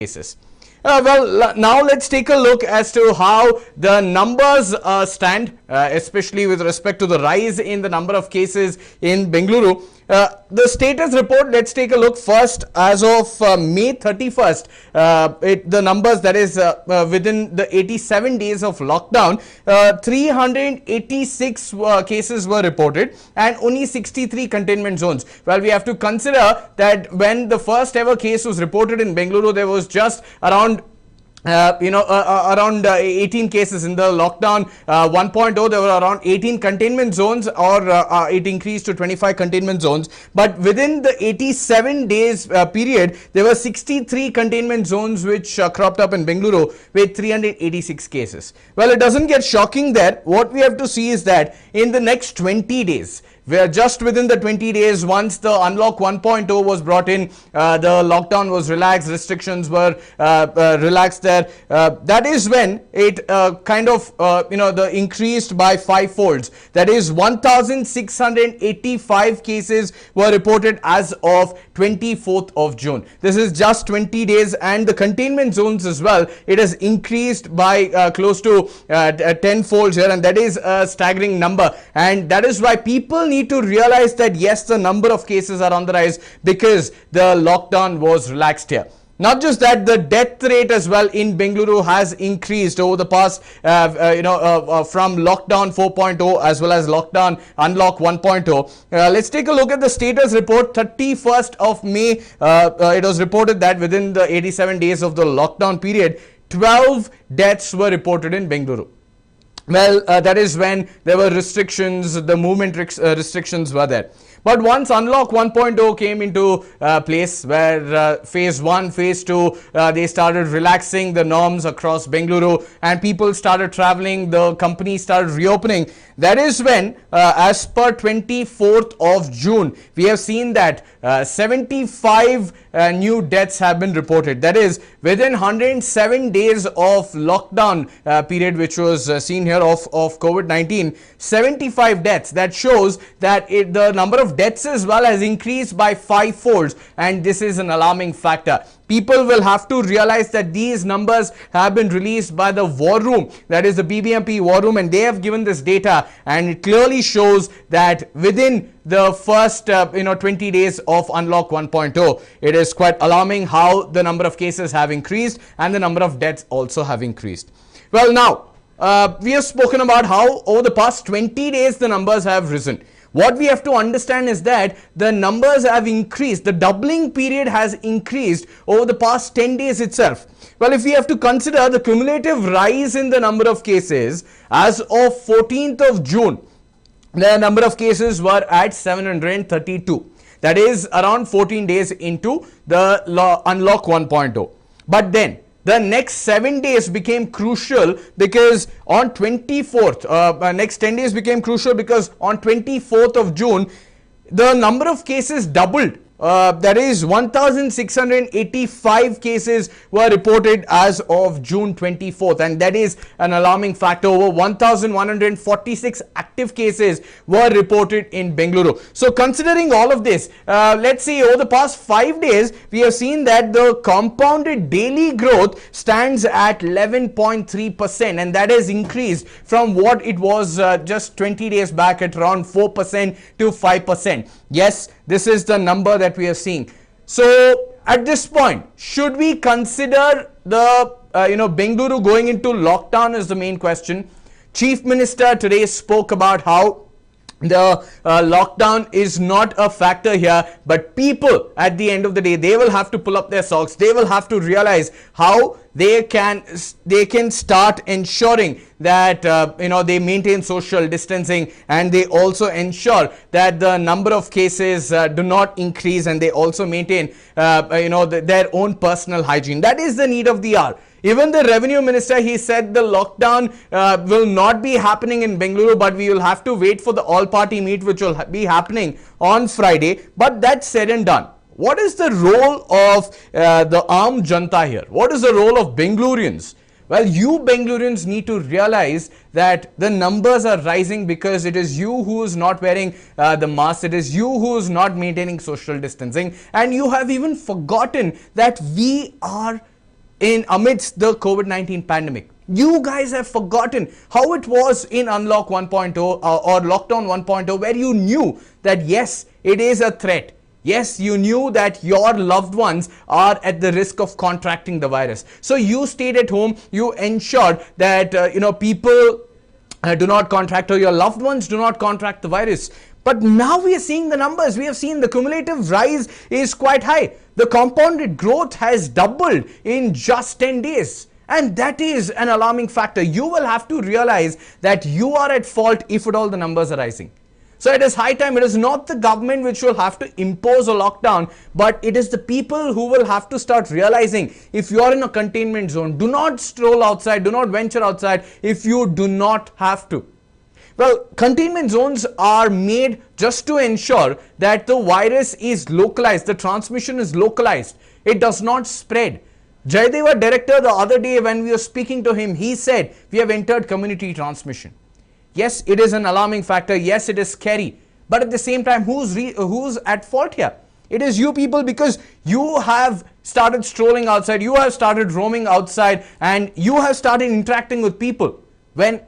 cases. Now let's take a look as to how the numbers stand, especially with respect to the rise in the number of cases in Bengaluru. The status report, let's take a look first. As of May 31st, the numbers, that is within the 87 days of lockdown, 386 cases were reported and only 63 containment zones. Well, we have to consider that when the first ever case was reported in Bengaluru, there was just around 18 cases. In the lockdown 1.0, there were around 18 containment zones, or it increased to 25 containment zones. But within the 87 days period, there were 63 containment zones which cropped up in Bengaluru with 386 cases. Well, it doesn't get shocking there. What we have to see is that in the next 20 days, we are just within the 20 days, once the unlock 1.0 was brought in, the lockdown was relaxed, restrictions were relaxed there. That is when it the increased by 5 folds. That is 1,685 cases were reported as of 24th of June. This is just 20 days, and the containment zones as well, it has increased by close to 10 folds here, and that is a staggering number. And that is why people need to realize that yes, the number of cases are on the rise because the lockdown was relaxed here. Not just that, the death rate as well in Bengaluru has increased over the past, from lockdown 4.0 as well as lockdown unlock 1.0. Let's take a look at the status report. 31st of May, it was reported that within the 87 days of the lockdown period, 12 deaths were reported in Bengaluru. Well, that is when there were restrictions, the movement restrictions were there. But once Unlock 1.0 came into place, where phase 1, phase 2, they started relaxing the norms across Bengaluru and people started traveling, the companies started reopening. That is when, as per 24th of June, we have seen that 75 new deaths have been reported. That is within 107 days of lockdown period, which was seen here of COVID-19, 75 deaths. That shows that the number of deaths as well has increased by 5 folds, and this is an alarming factor. People will have to realize that these numbers have been released by the war room, that is the BBMP war room, and they have given this data, and it clearly shows that within the first 20 days of Unlock 1.0, it is quite alarming how the number of cases have increased and the number of deaths also have increased. Well, now we have spoken about how over the past 20 days the numbers have risen. What we have to understand is that the numbers have increased. The doubling period has increased over the past 10 days itself. Well, if we have to consider the cumulative rise in the number of cases as of 14th of June, the number of cases were at 732. That is around 14 days into the Unlock 1.0. But then the next 7 days became crucial because on 24th, next 10 days became crucial because on 24th of June, the number of cases doubled. That is 1,685 cases were reported as of June 24th, and that is an alarming factor. Over 1,146 active cases were reported in Bengaluru. So considering all of this, let's see, over the past 5 days, we have seen that the compounded daily growth stands at 11.3%, and that has increased from what it was just 20 days back at around 4% to 5%. Yes, this is the number that we are seeing. So at this point, should we consider the Bengaluru going into lockdown is the main question. Chief Minister today spoke about how the lockdown is not a factor here, but people at the end of the day, they will have to pull up their socks. They will have to realize how they can start ensuring that they maintain social distancing, and they also ensure that the number of cases do not increase, and they also maintain their own personal hygiene. That is the need of the hour. Even the revenue minister, he said the lockdown will not be happening in Bengaluru, but we will have to wait for the all-party meet which will be happening on Friday. But that's said and done. What is the role of the Aam Janta here? What is the role of Bengalurians? Well, you Bengalurians need to realize that the numbers are rising because it is you who is not wearing the mask, it is you who is not maintaining social distancing, and you have even forgotten that we are in amidst the COVID-19 pandemic. You guys have forgotten how it was in Unlock 1.0 or Lockdown 1.0, where you knew that yes, it is a threat. Yes, you knew that your loved ones are at the risk of contracting the virus. So you stayed at home, you ensured that people do not contract, or your loved ones do not contract the virus. But now we are seeing the numbers. We have seen the cumulative rise is quite high. The compounded growth has doubled in just 10 days. And that is an alarming factor. You will have to realize that you are at fault if at all the numbers are rising. So it is high time. It is not the government which will have to impose a lockdown, but it is the people who will have to start realizing, if you are in a containment zone, do not stroll outside, do not venture outside if you do not have to. Well, containment zones are made just to ensure that the virus is localized, the transmission is localized, it does not spread. Jayadeva, director, the other day when we were speaking to him, he said we have entered community transmission. Yes, it is an alarming factor. Yes, it is scary. But at the same time, who's at fault here? It is you people, because you have started strolling outside, you have started roaming outside, and you have started interacting with people when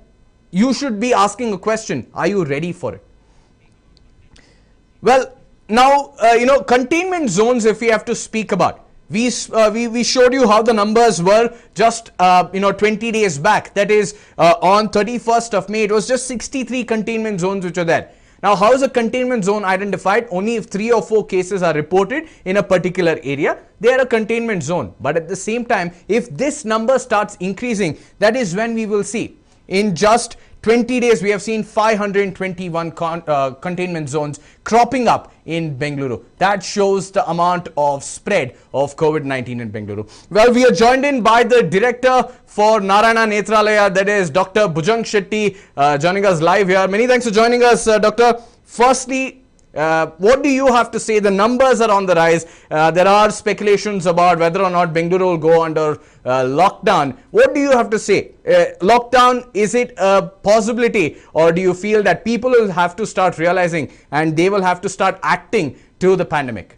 you should be asking a question: are you ready for it? Well, now, containment zones, if we have to speak about, we showed you how the numbers were just 20 days back. That is on 31st of May, it was just 63 containment zones which are there. Now, how is a containment zone identified? Only if 3 or 4 cases are reported in a particular area, they are a containment zone. But at the same time, if this number starts increasing, that is when we will see. In just 20 days, we have seen 521 containment zones cropping up in Bengaluru. That shows the amount of spread of COVID-19 in Bengaluru. Well, we are joined in by the director for Narayana Netralaya, that is Dr. Bhujang Shetty, joining us live here. Many thanks for joining us, Doctor. Firstly, what do you have to say? The numbers are on the rise. There are speculations about whether or not Bengaluru will go under lockdown. What do you have to say? Lockdown, is it a possibility, or do you feel that people will have to start realizing and they will have to start acting to the pandemic?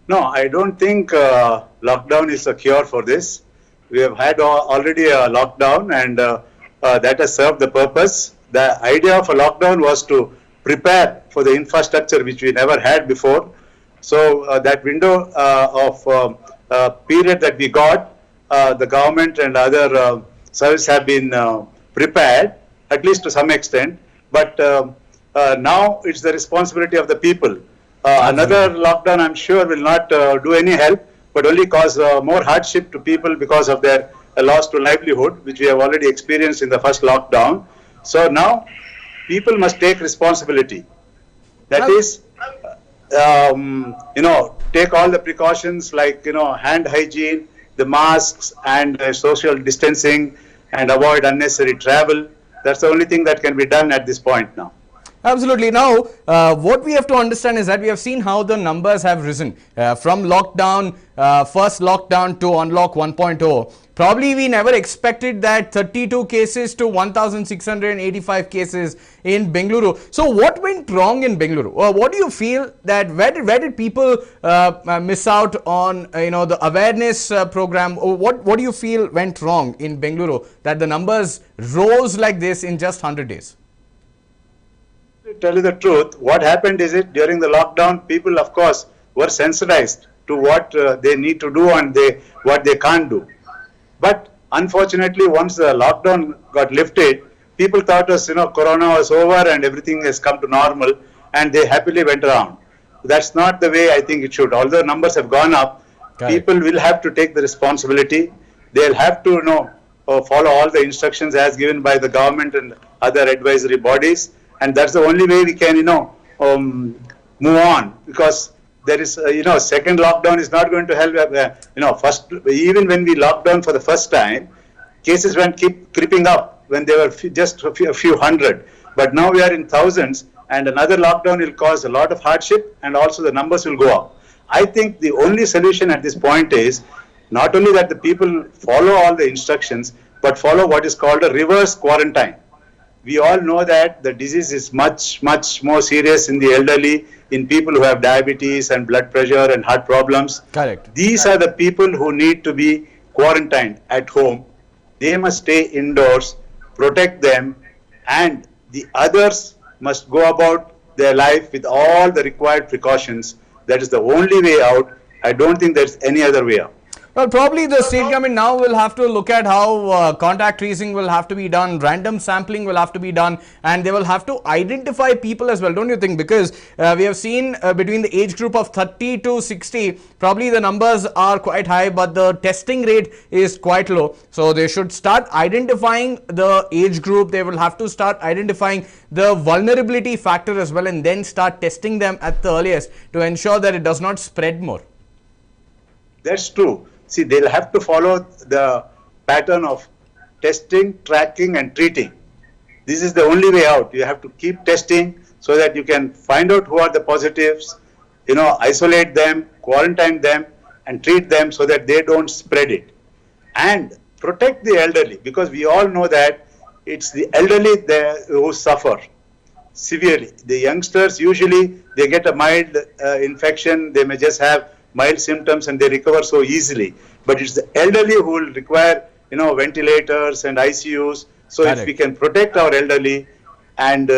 No, I don't think lockdown is a cure for this. We have had already a lockdown, and that has served the purpose. The idea of a lockdown was to prepare for the infrastructure which we never had before. So that window of period that we got, the government and other services have been prepared, at least to some extent. But now it's the responsibility of the people. Another lockdown, I'm sure, will not do any help, but only cause more hardship to people because of their loss to livelihood, which we have already experienced in the first lockdown. So now people must take responsibility. That is, take all the precautions like, hand hygiene, the masks, and social distancing, and avoid unnecessary travel. That's the only thing that can be done at this point now. Absolutely. Now, what we have to understand is that we have seen how the numbers have risen from lockdown, first lockdown to Unlock 1.0. Probably we never expected that 32 cases to 1,685 cases in Bengaluru. So what went wrong in Bengaluru? What do you feel that where did people miss out on the awareness program? What do you feel went wrong in Bengaluru that the numbers rose like this in just 100 days? To tell you the truth, what happened is it during the lockdown, people of course were sensitized to what they need to do and what they can't do. But unfortunately, once the lockdown got lifted, people thought corona was over and everything has come to normal, and they happily went around. That's not the way I think it should. Although numbers have gone up, people will have to take the responsibility. They'll have to follow all the instructions as given by the government and other advisory bodies, and that's the only way we can move on, because there is second lockdown is not going to help. First, even when we locked down for the first time, cases keep creeping up when they were just a few hundred, but now we are in thousands, and another lockdown will cause a lot of hardship, and also the numbers will go up. I think the only solution at this point is not only that the people follow all the instructions, but follow what is called a reverse quarantine. we all know that the disease is much, much more serious in the elderly, in people who have diabetes and blood pressure and heart problems. Correct. These are the people who need to be quarantined at home. They must stay indoors, protect them, and the others must go about their life with all the required precautions. That is the only way out. I don't think there's any other way out. Well, probably the state government now will have to look at how contact tracing will have to be done, random sampling will have to be done, and they will have to identify people as well, don't you think? Because we have seen between the age group of 30 to 60, probably the numbers are quite high, but the testing rate is quite low. So they should start identifying the age group, they will have to start identifying the vulnerability factor as well, and then start testing them at the earliest to ensure that it does not spread more. That's true. See, they'll have to follow the pattern of testing, tracking, and treating. This is the only way out. You have to keep testing so that you can find out who are the positives, isolate them, quarantine them, and treat them so that they don't spread it. And protect the elderly, because we all know that it's the elderly who suffer severely. The youngsters, usually they get a mild infection, they may just have mild symptoms and they recover so easily. But it's the elderly who will require, ventilators and ICUs. So Correct. if we can protect our elderly and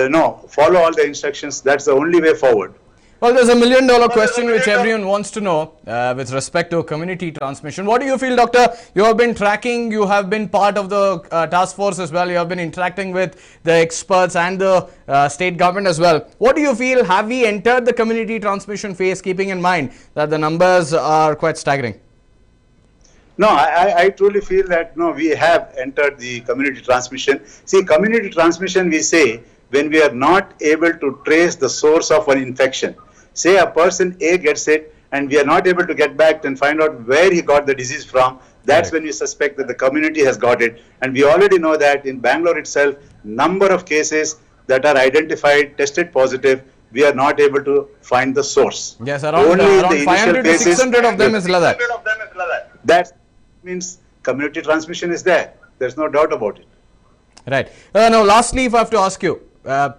follow all the instructions, that's the only way forward. Well, there's $1 million question which everyone wants to know with respect to community transmission. What do you feel, Doctor? You have been tracking, you have been part of the task force as well, you have been interacting with the experts and the state government as well. What do you feel? Have we entered the community transmission phase, keeping in mind that the numbers are quite staggering? No, I truly feel that we have entered the community transmission. See, community transmission, we say when we are not able to trace the source of an infection. Say a person A gets it and we are not able to get back and find out where he got the disease from. That's Right. when we suspect that the community has got it. And we already know that in Bangalore itself, number of cases that are identified, tested positive, we are not able to find the source. Yes, around Only in the initial 500 to phases, 600 of them is like that. That means community transmission is there. There's no doubt about it. Right. Now, lastly, if I have to ask you,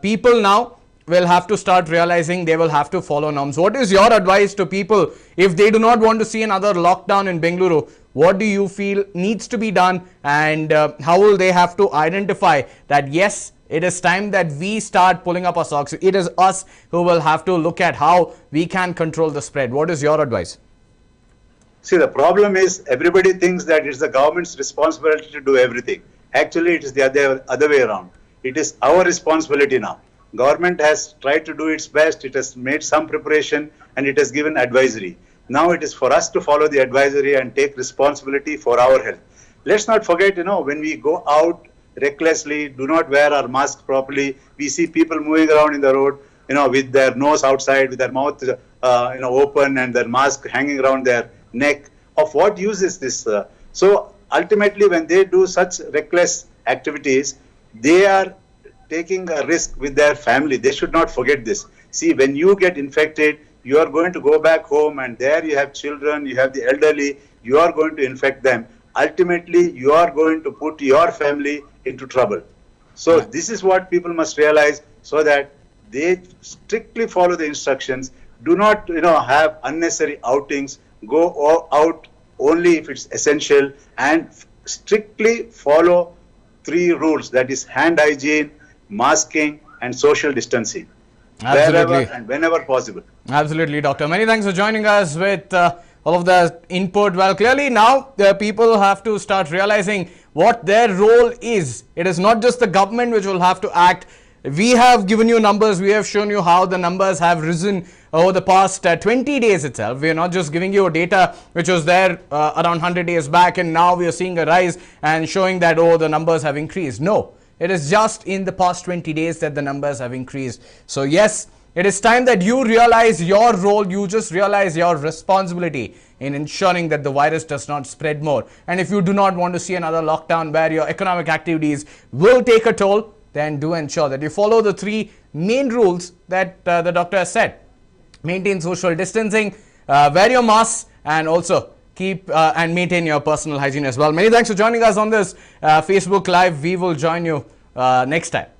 people now will have to start realizing they will have to follow norms. What is your advice to people if they do not want to see another lockdown in Bengaluru? What do you feel needs to be done, and how will they have to identify that yes, it is time that we start pulling up our socks? It is us who will have to look at how we can control the spread. What is your advice? See, the problem is everybody thinks that it's the government's responsibility to do everything. Actually, it is the other way around. It is our responsibility now. Government has tried to do its best. It has made some preparation and it has given advisory. Now it is for us to follow the advisory and take responsibility for our health. Let's not forget, when we go out recklessly, do not wear our mask properly. We see people moving around in the road, with their nose outside, with their mouth, open and their mask hanging around their neck. Of what use is this? So ultimately, when they do such reckless activities, they are taking a risk with their family. They should not forget this. See, when you get infected, you are going to go back home and there you have children, you have the elderly, you are going to infect them. Ultimately, you are going to put your family into trouble. So this is what people must realize, so that they strictly follow the instructions. Do not, have unnecessary outings. Go out only if it's essential, and strictly follow 3 rules, that is hand hygiene, masking and social distancing. Absolutely. Wherever and whenever possible. Absolutely, Doctor. Many thanks for joining us with all of the input. Well, clearly now the people have to start realizing what their role is. It is not just the government which will have to act. We have given you numbers. We have shown you how the numbers have risen over the past 20 days itself. We are not just giving you data which was there around 100 days back, and now we are seeing a rise and showing that, the numbers have increased. No, it is just in the past 20 days that the numbers have increased. So yes, it is time that you realize your role. You just realize your responsibility in ensuring that the virus does not spread more. And if you do not want to see another lockdown where your economic activities will take a toll, then do ensure that you follow the 3 main rules that the doctor has said. Maintain social distancing, wear your mask, and also keep and maintain your personal hygiene as well. Many thanks for joining us on this Facebook Live. We will join you next time.